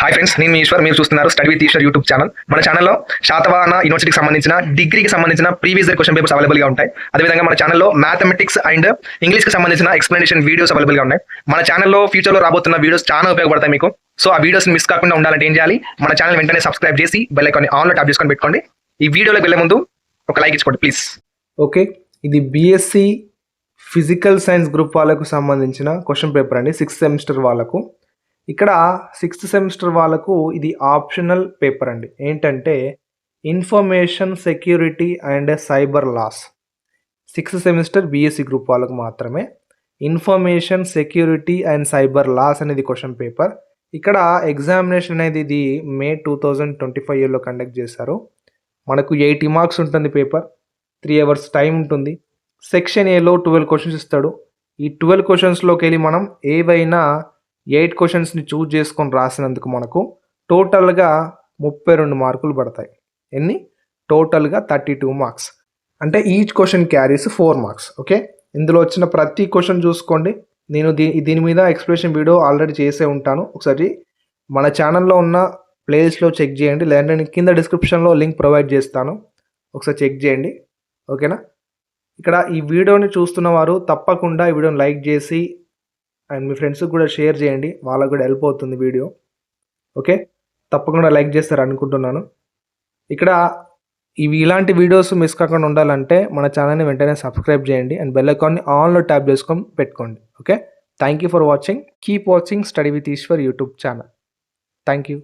Hi friends, నేను మీ ఈశ్వర్. మీరు చూస్తున్నారు study with Eshwar YouTube channel. మన ఛానల్లో శాతవాహన యూనివర్సిటీకి సంబంధించిన డిగ్రీకి సంబంధించిన ప్రీవియస్ ఇయర్ క్వశ్చన్ పేపర్స్ అవైలబుల్గా ఉంటాయి. అదేవిధంగా మన ఛానల్లో మ్యాథమెటిక్స్ అండ్ ఇంగ్లీష్కి సంబంధించిన ఎక్స్ప్లెనేషన్ వీడియోస్ అవైలబుల్గా ఉన్నాయి. మన ఛానల్లో ఫ్యూచర్లో రాబోతున్న వీడియోస్ చాలా ఉపయోగపడతాయి మీకు. సో ఆ వీడియోస్ మిస్ కాకుండా ఉండాలంటే ఏం చేయాలి? మన ఛానల్ వెంటనే సబ్స్క్రైబ్ చేసి బెల్ ఐకాన్ ఆన్లో ట్యాప్ చేసుకొని పెట్టుకోండి. ఈ వీడియోలోకి వెళ్ళే ముందు ఒక లైక్ ఇచ్చుకోండి ప్లీజ్. ఓకే, ఇది బీఎస్సీ ఫిజికల్ సైన్స్ గ్రూప్ వాళ్ళకు సంబంధించిన క్వశ్చన్ పేపర్ అండి. 6th సెమిస్టర్ వాళ్ళకు. ఇక్కడ 6th సెమిస్టర్ వాళ్ళకు ఇది ఆప్షనల్ పేపర్ అండి. ఏంటంటే information security and cyber laws. 6th semester BSc group వాళ్ళకు మాత్రమే information security and cyber laws అనేది క్వశ్చన్ పేపర్. ఇక్కడ ఎగ్జామినేషన్ అనేది ఇది మే 2025 ఇయర్లో కండక్ట్ చేశారు. మనకు 80 మార్క్స్ ఉంటుంది పేపర్. 3 hours టైం ఉంటుంది. సెక్షన్ ఏలో 12 క్వశ్చన్స్ ఇస్తాడు. ఈ 12 క్వశ్చన్స్లోకి వెళ్ళి మనం ఏవైనా 8 క్వశ్చన్స్ని చూజ్ చేసుకొని రాసినందుకు మనకు టోటల్గా 32 మార్కులు పడతాయి. ఎన్ని? టోటల్గా 32 మార్క్స్. అంటే each question carries 4 marks. Okay, ఇందులో వచ్చిన ప్రతి క్వశ్చన్ చూసుకోండి. నేను దీని మీద ఎక్స్ప్లెనేషన్ వీడియో ఆల్రెడీ చేసే ఉంటాను. ఒకసారి మన ఛానల్లో ఉన్న ప్లేలిస్ట్లో చెక్ చేయండి, లేదంటే నేను కింద డిస్క్రిప్షన్లో లింక్ ప్రొవైడ్ చేస్తాను. ఒకసారి చెక్ చేయండి. ఓకేనా? ఇక్కడ ఈ వీడియోని చూస్తున్న వారు తప్పకుండా ఈ వీడియోని లైక్ చేసి అండ్ మీ ఫ్రెండ్స్కి కూడా షేర్ చేయండి. వాళ్ళకు కూడా హెల్ప్ అవుతుంది వీడియో. ఓకే, తప్పకుండా లైక్ చేస్తారు అనుకుంటున్నాను. ఇక్కడ ఇలాంటి వీడియోస్ మిస్ కాకుండా ఉండాలంటే మన ఛానల్ని వెంటనే సబ్స్క్రైబ్ చేయండి అండ్ బెల్ ఐకాన్ని ఆన్లో ట్యాప్ చేసుకొని పెట్టుకోండి. Okay, thank you for watching. Keep watching study with Eshwar YouTube channel. Thank you.